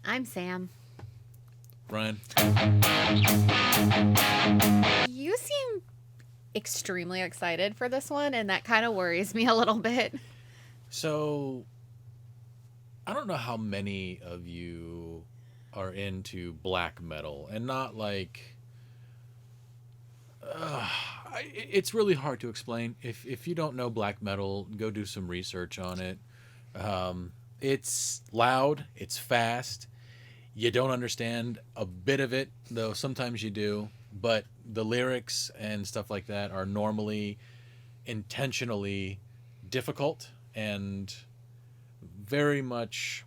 I'm Sam. Ryan. You seem extremely excited for this one, and that kind of worries me a little bit. So, I don't know how many of you are into black metal, and not like... it's really hard to explain. If you don't know black metal, go do some research on it. It's loud, it's fast. You don't understand a bit of it, though sometimes you do. But the lyrics and stuff like that are normally intentionally difficult and very much...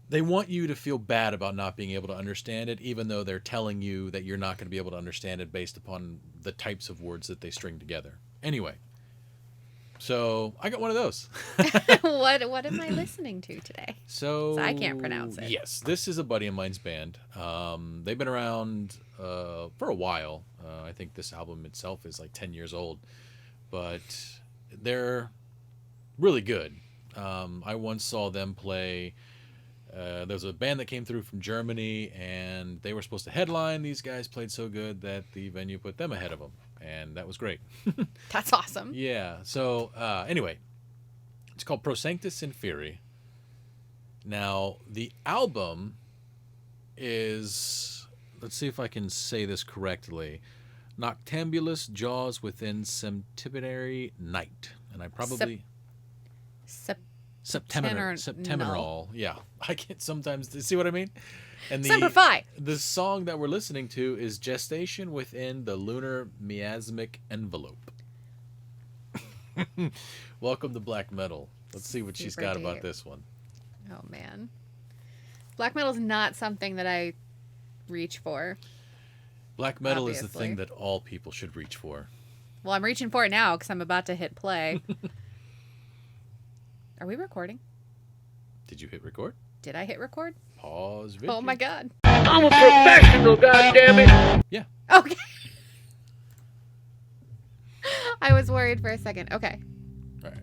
They want you to feel bad about not being able to understand it, even though they're telling you that you're not going to be able to understand it based upon the types of words that they string together. Anyway, so I got one of those. What am I listening to today? So I can't pronounce it. Yes, this is a buddy of mine's band. They've been around for a while. I think this album itself is like 10 years old, but they're really good. I once saw them play... There's a band that came through from Germany, and they were supposed to headline. These guys played so good that the venue put them ahead of them, and that was great. That's awesome. Yeah. So anyway, it's called Prosanctus Inferi. Now, the album is... Let's see if I can say this correctly. Noctambulous Jaws Within Sempiternal Night. And I probably... Sempiternal. Yeah. I can't sometimes... See what I mean? And Semper Fi. The song that we're listening to is Gestation Within the Lunar Miasmic Envelope. Welcome to black metal. Let's see what she's got about this one. Oh, man. Black metal is not something that I reach for. Black metal is the thing that all people should reach for. Well, I'm reaching for it now because I'm about to hit play. Are we recording? Did you hit record? Did I hit record? Pause video. Oh my god. I'm a professional, goddammit. Yeah. Okay. I was worried for a second. Okay. All right.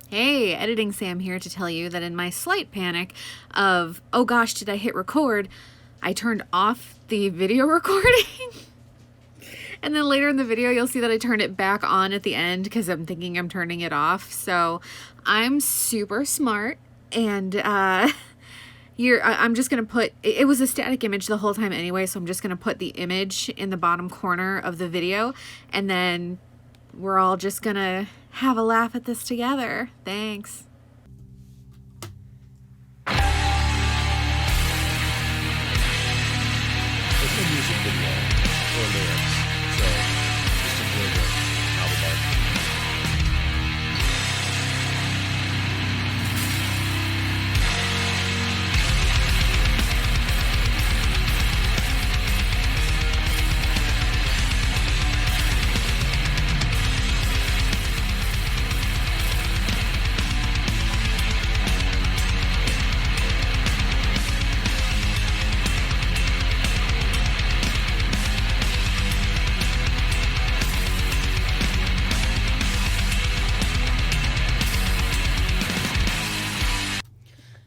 Hey, Editing Sam here to tell you that in my slight panic of, oh gosh, did I hit record? I turned off the video recording. And then later in the video, you'll see that I turned it back on at the end because I'm thinking I'm turning it off. So I'm super smart. And I'm just going to put... It was a static image the whole time anyway, so I'm just going to put the image in the bottom corner of the video. And then we're all just going to have a laugh at this together. Thanks. There's no music video or lyrics. So, just enjoy the album art.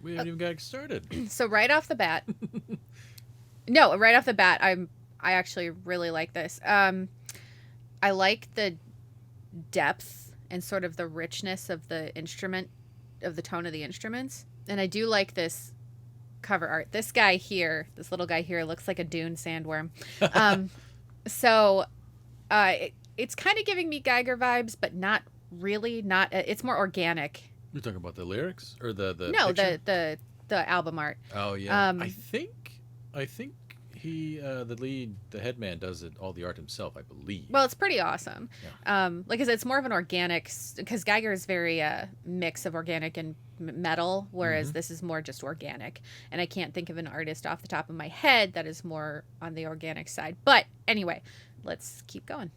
We haven't even got started. So right off the bat, I actually really like this. I like the depth and sort of the richness of the instrument, of the tone of the instruments. And I do like this cover art. This guy here, this little guy here looks like a dune sandworm. It's kind of giving me Geiger vibes, but not really. It's more organic. You're talking about the lyrics or the No, picture? the album art. Oh yeah. I think he the headman does all the art himself, I believe. Well, it's pretty awesome. Yeah. Like I said, it's more of an organic, because Geiger is very mix of organic and metal, whereas this is more just organic. And I can't think of an artist off the top of my head that is more on the organic side. But anyway, let's keep going.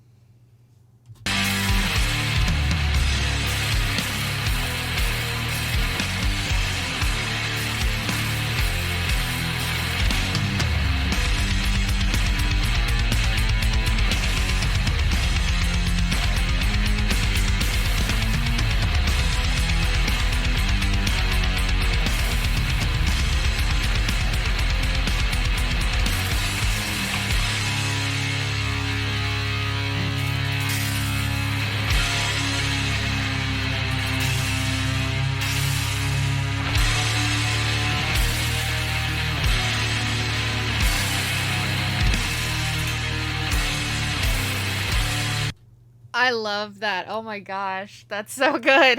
I love that. Oh my gosh, that's so good.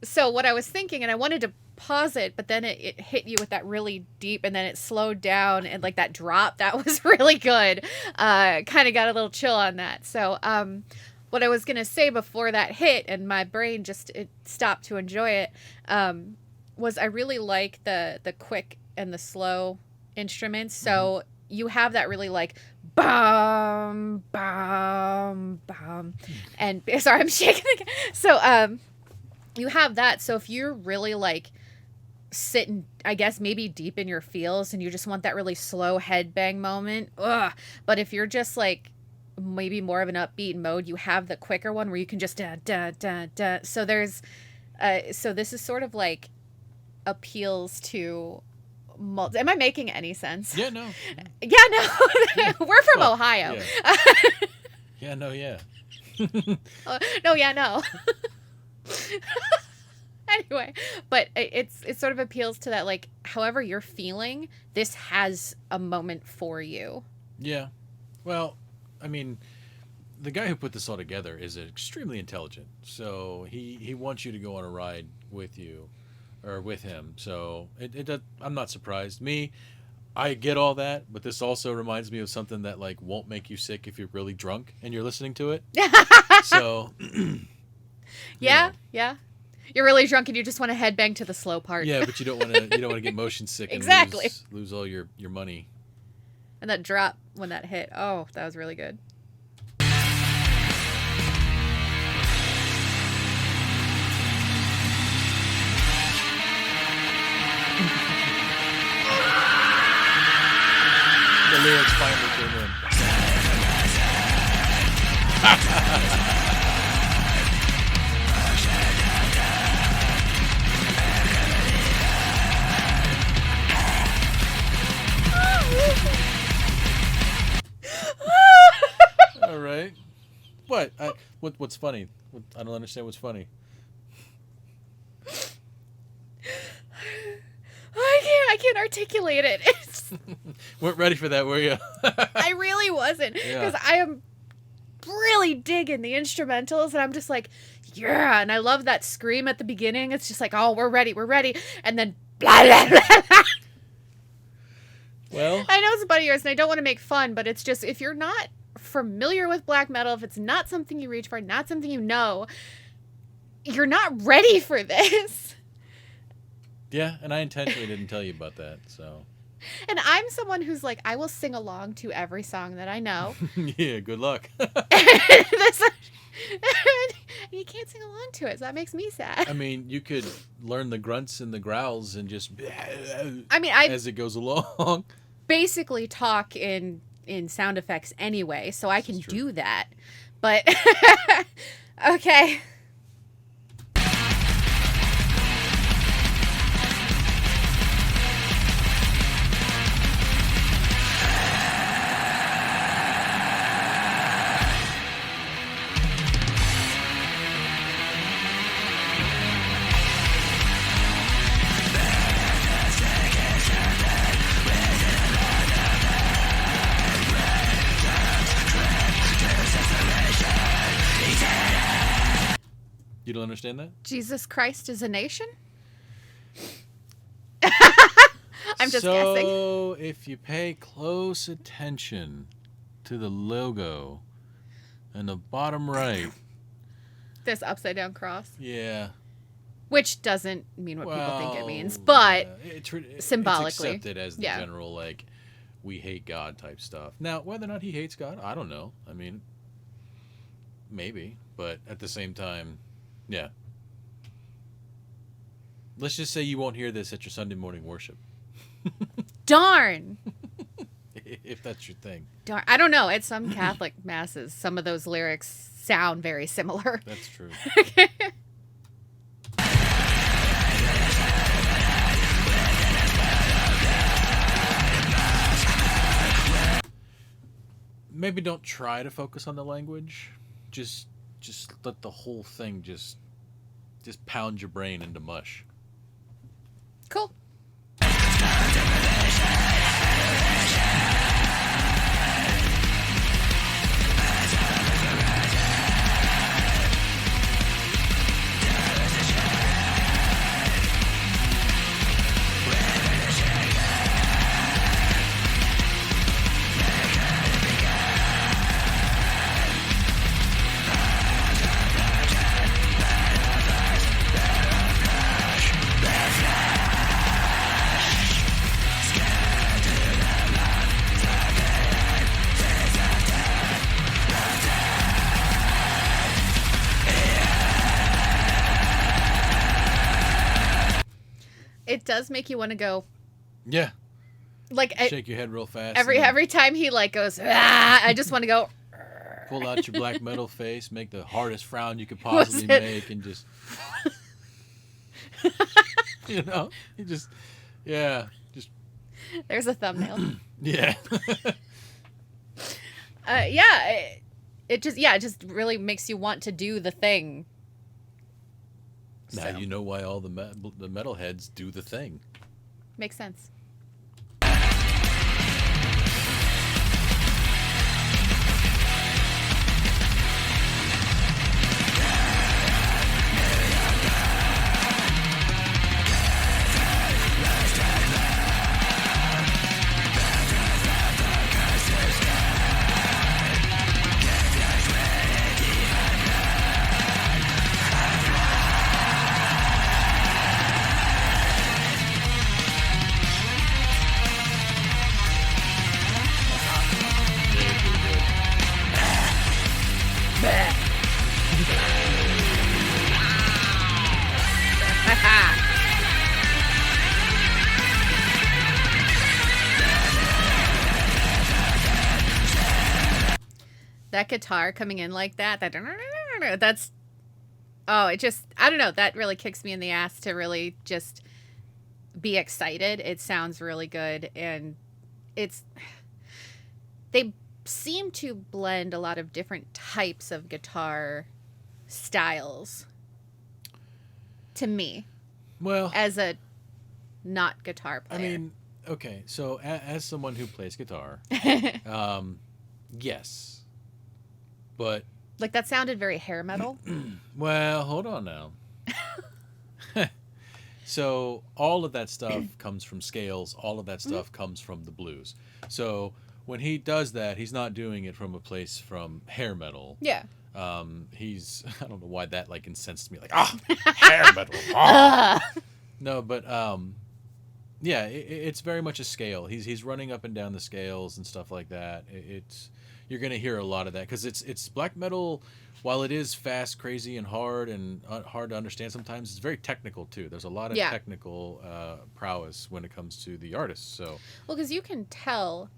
So what I was thinking, and I wanted to pause it, but then it hit you with that really deep, and then it slowed down, and like that drop, that was really good. Kind of got a little chill on that. So what I was gonna say before that hit, and my brain just it stopped to enjoy it, was I really like the quick and the slow instruments. So you have that really like bum bum bum, and sorry, I'm shaking again. So you have that. So if you're really like sitting, I guess maybe deep in your feels, and you just want that really slow headbang moment, but if you're just like maybe more of an upbeat mode, you have the quicker one where you can just da da da da. So there's so this is sort of like appeals to am I making any sense? Yeah, no. Yeah, no. We're from Ohio. Yeah. Yeah, no, yeah. No, yeah, no. Anyway, but it sort of appeals to that, like, however you're feeling, this has a moment for you. Yeah. Well, I mean, the guy who put this all together is extremely intelligent. So he wants you to go on a ride with you or with him. So I'm not surprised. I get all that, but this also reminds me of something that like won't make you sick if you're really drunk and you're listening to it. So yeah. You're really drunk and you just want to headbang to the slow part. Yeah, but you don't want to get motion sick and exactly. lose all your money. And that drop when that hit. Oh, that was really good. The lyrics finally came in. All right. What? What's funny? I don't understand what's funny. I can't articulate it. Weren't ready for that, were you? I really wasn't. Because I am really digging the instrumentals, and I'm just like, yeah. And I love that scream at the beginning. It's just like, oh, we're ready. And then blah, blah, blah, blah. Well, I know it's a buddy of yours, and I don't want to make fun, but it's just, if you're not familiar with black metal, if it's not something you reach for, not something you know, you're not ready for this. Yeah, and I intentionally didn't tell you about that, so. And I'm someone who's like, I will sing along to every song that I know. Yeah, good luck. You can't sing along to it, so that makes me sad. I mean, you could learn the grunts and the growls and just as it goes along. Basically talk in sound effects anyway, so I can do that. But okay. You don't understand that? Jesus Christ is a nation? I'm just guessing. So, if you pay close attention to the logo in the bottom right. This upside down cross. Yeah. Which doesn't mean what people think it means, but symbolically. It's accepted as the general, like, we hate God type stuff. Now, whether or not he hates God, I don't know. I mean, maybe. But at the same time, yeah. Let's just say you won't hear this at your Sunday morning worship. Darn. If that's your thing. Darn. I don't know. At some Catholic masses, some of those lyrics sound very similar. That's true. Maybe don't try to focus on the language. Just let the whole thing just pound your brain into mush. Cool. It does make you want to go. Yeah. Like Shake your head real fast. every time he like goes, ah, I just want to go. Pull out your black metal face, make the hardest frown you could possibly make, and just, you know, you just, yeah, just. There's a thumbnail. Yeah. Yeah, it just really makes you want to do the thing. Now you know why all the metalheads do the thing. Makes sense. That guitar coming in like that's it just, I don't know, that really kicks me in the ass to really just be excited. It sounds really good, and they seem to blend a lot of different types of guitar styles to me. Well, as a not guitar player. I mean, okay, so as someone who plays guitar, yes. But like that sounded very hair metal. Well, hold on now. So all of that stuff comes from scales. All of that stuff comes from the blues. So when he does that, he's not doing it from a place from hair metal. Yeah. He's, I don't know why that like incensed me. Like, hair metal. No, but yeah, it's very much a scale. He's running up and down the scales and stuff like that. You're going to hear a lot of that because it's black metal. While it is fast, crazy, and hard to understand sometimes, it's very technical too. There's a lot of technical prowess when it comes to the artists. So well, because you can tell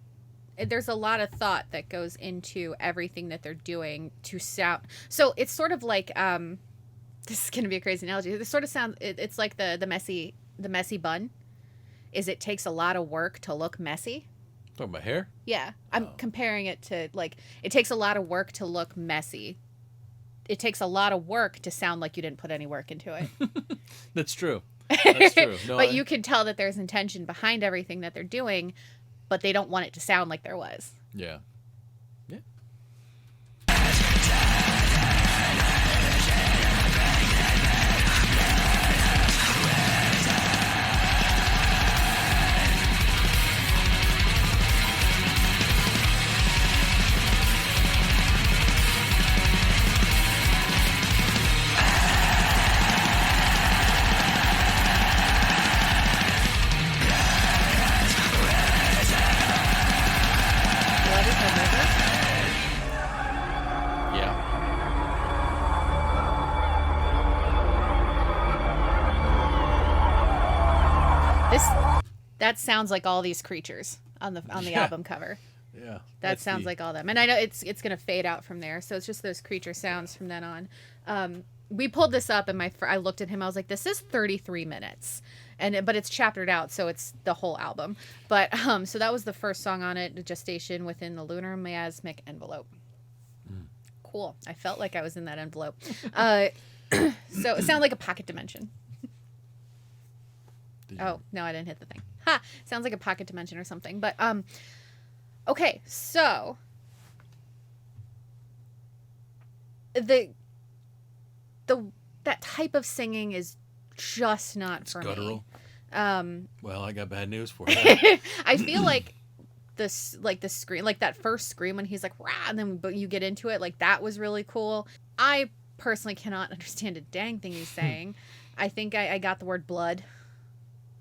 there's a lot of thought that goes into everything that they're doing to sound. So it's sort of like this is going to be a crazy analogy. This sort of sounds. It's like the messy bun. It takes a lot of work to look messy. Talking about hair? Yeah. I'm comparing it to, like, it takes a lot of work to look messy. It takes a lot of work to sound like you didn't put any work into it. That's true. That's true. No, but you can tell that there's intention behind everything that they're doing, but they don't want it to sound like there was. Yeah. Yeah. That sounds like all these creatures on the album cover. Yeah. That sounds like all them. And I know it's going to fade out from there. So it's just those creature sounds from then on. We pulled this up and I looked at him. I was like, this is 33 minutes. But it's chaptered out. So it's the whole album. But so that was the first song on it, Gestation Within the Lunar Miasmic Envelope. Cool. I felt like I was in that envelope. So it sounded like a pocket dimension. Oh, no, I didn't hit the thing. Ha! Sounds like a pocket dimension or something. But, okay, so that type of singing is just not for guttural. Me. Well, I got bad news for you. I feel like the scream, like that first scream when he's like, rah, and then but you get into it, like that was really cool. I personally cannot understand a dang thing he's saying. I think I got the word blood.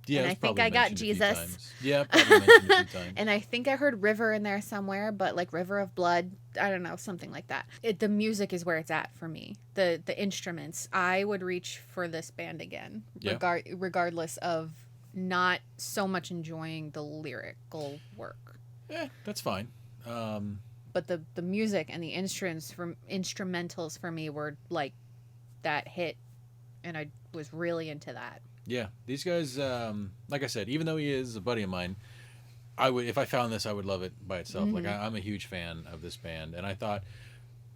Yeah, and I think I got Jesus. Yeah, probably mentioned a few times. And I think I heard river in there somewhere, but like river of blood, I don't know, something like that. The music is where it's at for me. The instruments, I would reach for this band again, regardless of not so much enjoying the lyrical work. That's fine. But the music and the instrumentals for me were like that hit, and I was really into that. Yeah, these guys, like I said, even though he is a buddy of mine, if I found this, I would love it by itself. Mm-hmm. Like I'm a huge fan of this band, and I thought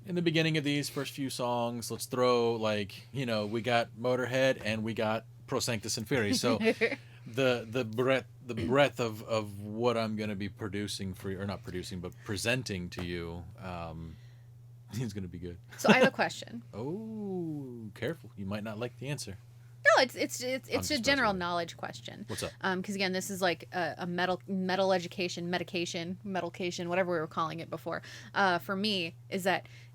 in the beginning of these first few songs, let's throw we got Motorhead and we got Prosanctus Inferi. So the breadth of what I'm going to be producing for you, or not producing, but presenting to you, is going to be good. So I have a question. Oh, careful! You might not like the answer. No, it's a general knowledge question. What's up? Because again, this is like a metal education, medication, whatever we were calling it before. For me,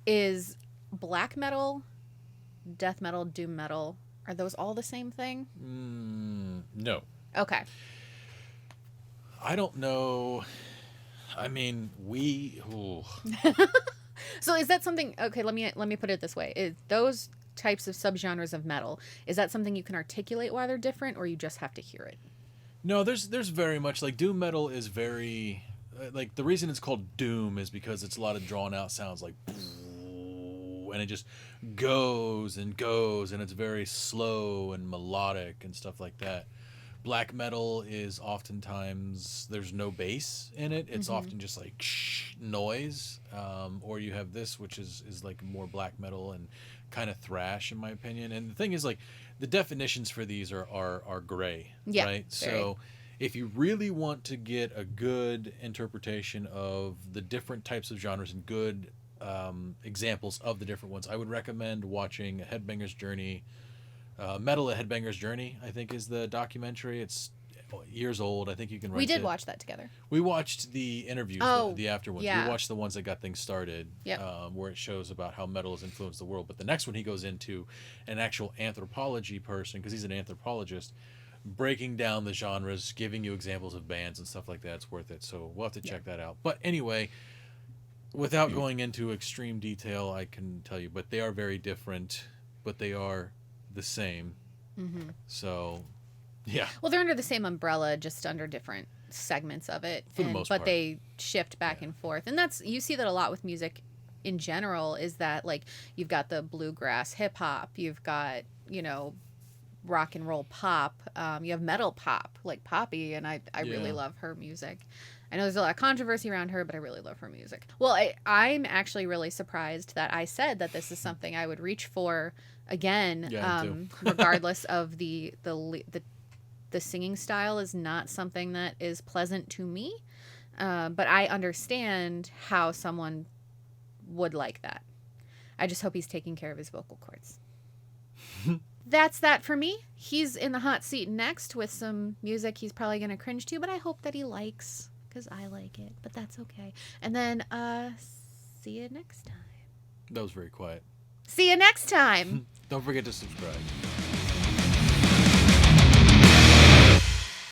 is black metal, death metal, doom metal, are those all the same thing? No. Okay. I don't know. I mean, So is that something? Okay, let me put it this way: is those types of subgenres of metal, is that something you can articulate why they're different, or you just have to hear it? No, there's very much like doom metal is very like the reason it's called doom is because it's a lot of drawn out sounds like and it just goes and goes and it's very slow and melodic and stuff like that. Black metal is oftentimes there's no bass in it. It's often just like noise. Or you have this, which is like more black metal and kind of thrash, in my opinion. And the thing is, like, the definitions for these are gray, yeah, right? very. So if you really want to get a good interpretation of the different types of genres and good examples of the different ones, I would recommend watching Headbanger's Journey. Metal: A Headbanger's Journey, I think, is the documentary. It's years old. I think you can rent it. We did watch that together. We watched the interviews, the after ones. Yeah. We watched the ones that got things started, yep. Where it shows about how metal has influenced the world. But the next one, he goes into an actual anthropology person, because he's an anthropologist, breaking down the genres, giving you examples of bands and stuff like that. It's worth it. So we'll have to check that out. But anyway, without going into extreme detail, I can tell you, but they are very different, but they are the same. So yeah, well, they're under the same umbrella, just under different segments of it, for the most part. But they shift back and forth, and you see that a lot with music in general, is that like you've got the bluegrass hip hop, you've got rock and roll pop, you have metal pop like Poppy, and I really love her music. I know there's a lot of controversy around her, but I really love her music. Well, I'm actually really surprised that I said that this is something I would reach for again, regardless of the singing style is not something that is pleasant to me, but I understand how someone would like that. I just hope he's taking care of his vocal cords. That's that for me. He's in the hot seat next with some music he's probably going to cringe to, but I hope that he likes, because I like it, but that's okay. And then see you next time. That was very quiet. See you next time. Don't forget to subscribe.